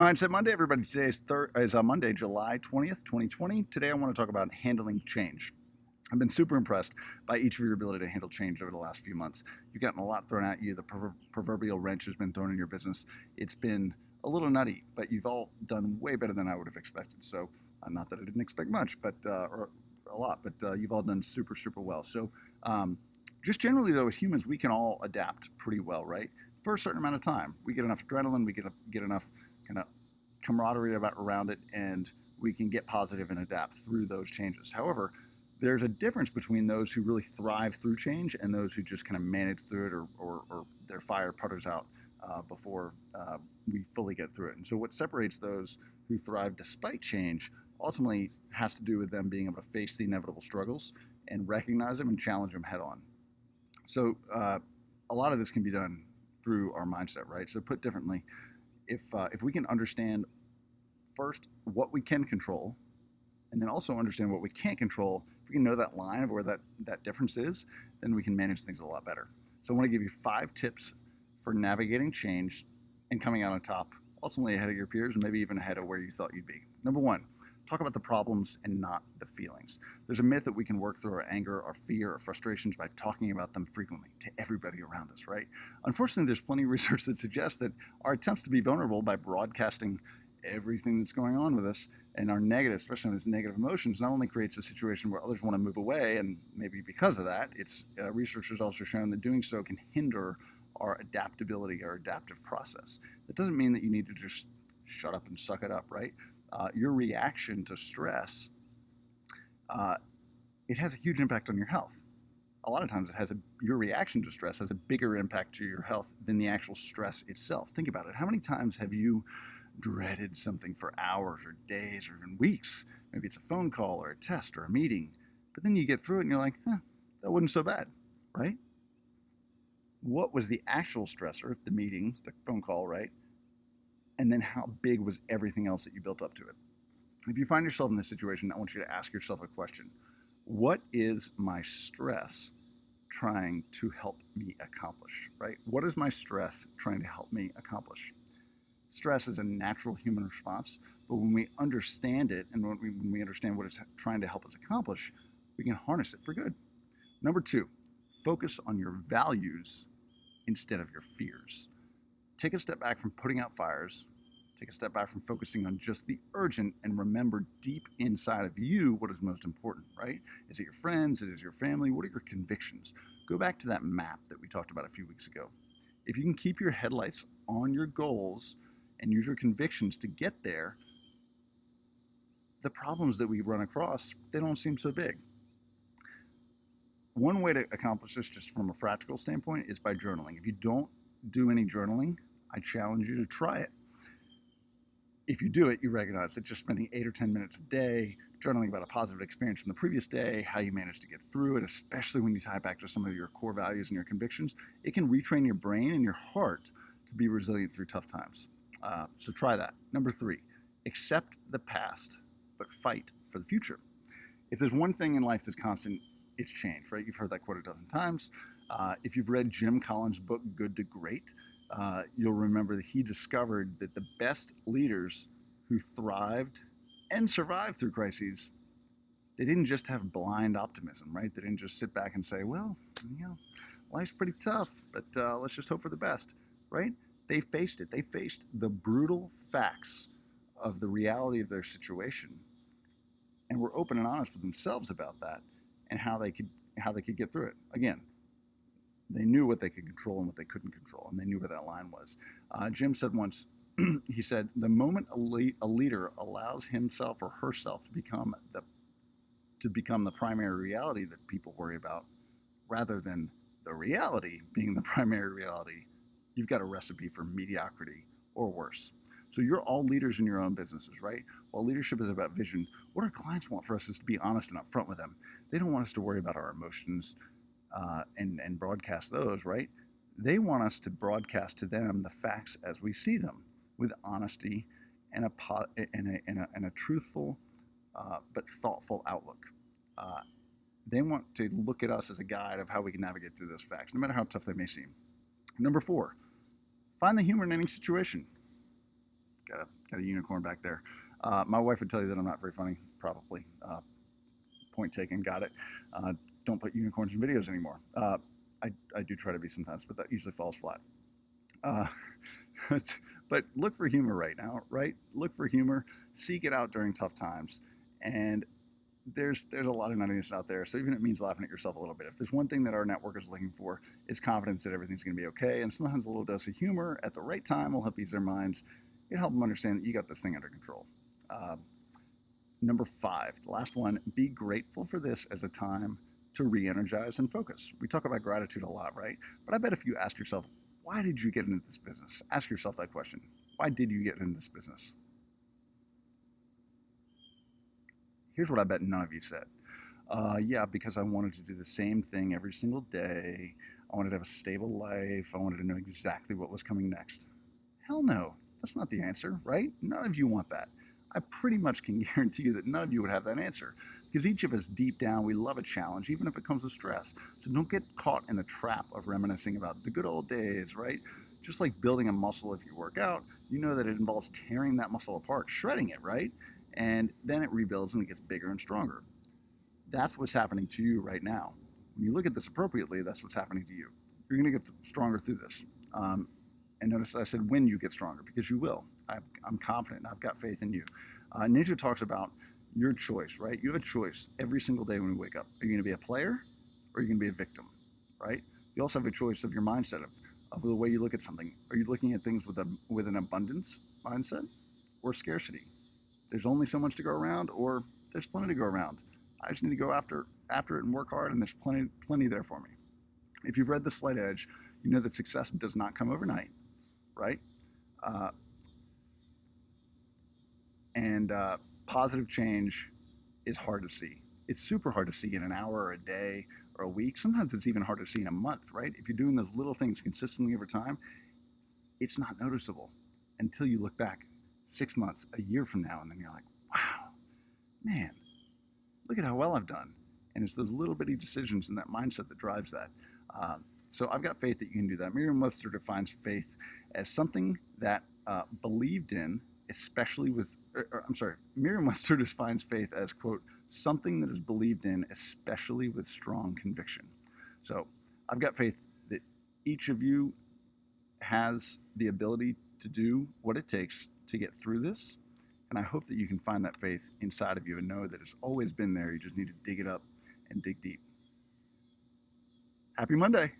Mindset Monday, everybody. Today is Monday, July 20th, 2020. Today I want to talk about handling change. I've been super impressed by each of your ability to handle change over the last few months. You've gotten a lot thrown at you. The proverbial wrench has been thrown in your business. It's been a little nutty, but you've all done way better than I would have expected. So, not that I didn't expect much, but or a lot, but you've all done super, super well. So, just generally though, as humans, we can all adapt pretty well, right? For a certain amount of time, we get enough adrenaline, we get enough kind of camaraderie around it, and we can get positive and adapt through those changes. However, there's a difference between those who really thrive through change and those who just kind of manage through it, or their fire putters out before we fully get through it. And so what separates those who thrive despite change ultimately has to do with them being able to face the inevitable struggles and recognize them and challenge them head on. So a lot of this can be done through our mindset, right? So put differently, if we can understand first what we can control, and then also understand what we can't control, if we can know that line of where that difference is, then we can manage things a lot better. So I want to give you 5 tips for navigating change and coming out on top, ultimately ahead of your peers and maybe even ahead of where you thought you'd be. Number 1, talk about the problems and not the feelings. There's a myth that we can work through our anger, our fear, our frustrations by talking about them frequently to everybody around us, right? Unfortunately, there's plenty of research that suggests that our attempts to be vulnerable by broadcasting everything that's going on with us and our negative, especially those negative emotions, not only creates a situation where others want to move away, and maybe because of that, research has also shown that doing so can hinder our adaptability, our adaptive process. That doesn't mean that you need to just shut up and suck it up, right? Your reaction to stress, it has a huge impact on your health. A lot of times your reaction to stress has a bigger impact to your health than the actual stress itself. Think about it. How many times have you dreaded something for hours or days or even weeks? Maybe it's a phone call or a test or a meeting, but then you get through it and you're like, that wasn't so bad, right? What was the actual stressor, the meeting, the phone call, right? And then how big was everything else that you built up to it? If you find yourself in this situation, I want you to ask yourself a question. What is my stress trying to help me accomplish, right? What is my stress trying to help me accomplish? Stress is a natural human response, but when we understand it and when we understand what it's trying to help us accomplish, we can harness it for good. Number 2, focus on your values instead of your fears. Take a step back from putting out fires. Take a step back from focusing on just the urgent, and remember deep inside of you what is most important, right? Is it your friends? Is it your family? What are your convictions? Go back to that map that we talked about a few weeks ago. If you can keep your headlights on your goals and use your convictions to get there, the problems that we run across, they don't seem so big. One way to accomplish this, just from a practical standpoint, is by journaling. If you don't do any journaling, I challenge you to try it. If you do it, you recognize that just spending 8 or 10 minutes a day journaling about a positive experience from the previous day, how you managed to get through it, especially when you tie it back to some of your core values and your convictions, it can retrain your brain and your heart to be resilient through tough times. So try that. Number 3, accept the past, but fight for the future. If there's one thing in life that's constant, it's change, right? You've heard that quote a dozen times. If you've read Jim Collins' book, Good to Great, you'll remember that he discovered that the best leaders who thrived and survived through crises, they didn't just have blind optimism, right? They didn't just sit back and say, well, life's pretty tough, but let's just hope for the best, right? They faced it. They faced the brutal facts of the reality of their situation, and were open and honest with themselves about that and how they could get through it. Again, they knew what they could control and what they couldn't control, and they knew where that line was. Jim said once, he said, the moment a leader allows himself or herself to become the primary reality that people worry about, rather than the reality being the primary reality, you've got a recipe for mediocrity or worse. So you're all leaders in your own businesses, right? While leadership is about vision, what our clients want for us is to be honest and upfront with them. They don't want us to worry about our emotions and broadcast those, right? They want us to broadcast to them the facts as we see them, with honesty and a truthful but thoughtful outlook. They want to look at us as a guide of how we can navigate through those facts, no matter how tough they may seem. Number 4, find the humor in any situation. Got a unicorn back there. My wife would tell you that I'm not very funny, probably. Point taken, got it. Don't put unicorns in videos anymore. I do try to be sometimes, but that usually falls flat. Uh, but look for humor right now, right? Look for humor, seek it out during tough times, and there's a lot of nuttiness out there. So even if it means laughing at yourself a little bit, if there's one thing that our network is looking for, is confidence that everything's going to be okay. And sometimes a little dose of humor at the right time will help ease their minds. It help them understand that you got this thing under control. Number 5, the last one: be grateful for this as a time to re-energize and focus. We talk about gratitude a lot, right? But I bet if you ask yourself, why did you get into this business? Ask yourself that question. Why did you get into this business? Here's what I bet none of you said. Yeah, because I wanted to do the same thing every single day. I wanted to have a stable life. I wanted to know exactly what was coming next. Hell no, that's not the answer, right? None of you want that. I pretty much can guarantee you that none of you would have that answer. Because each of us, deep down, we love a challenge, even if it comes with stress. So don't get caught in the trap of reminiscing about the good old days, right? Just like building a muscle, if you work out, you know that it involves tearing that muscle apart, shredding it, right? And then it rebuilds and it gets bigger and stronger. That's what's happening to you right now. When you look at this appropriately, that's what's happening to you. You're going to get stronger through this. And notice that I said when you get stronger, because you will. I'm confident. I've got faith in you. Ninja talks about your choice, right? You have a choice every single day when you wake up. Are you going to be a player or are you going to be a victim, right? You also have a choice of your mindset, of the way you look at something. Are you looking at things with an abundance mindset or scarcity? There's only so much to go around, or there's plenty to go around. I just need to go after it and work hard, and there's plenty there for me. If you've read The Slight Edge, you know that success does not come overnight, right? Uh, and positive change is hard to see. It's super hard to see in an hour or a day or a week. Sometimes it's even hard to see in a month, right? If you're doing those little things consistently over time, it's not noticeable until you look back 6 months, a year from now, and then you're like, wow, man, look at how well I've done. And it's those little bitty decisions and that mindset that drives that. So I've got faith that you can do that. Merriam-Webster defines faith as something that believed in, especially with, Merriam-Webster defines faith as, quote, something that is believed in, especially with strong conviction. So I've got faith that each of you has the ability to do what it takes to get through this. And I hope that you can find that faith inside of you and know that it's always been there. You just need to dig it up and dig deep. Happy Monday.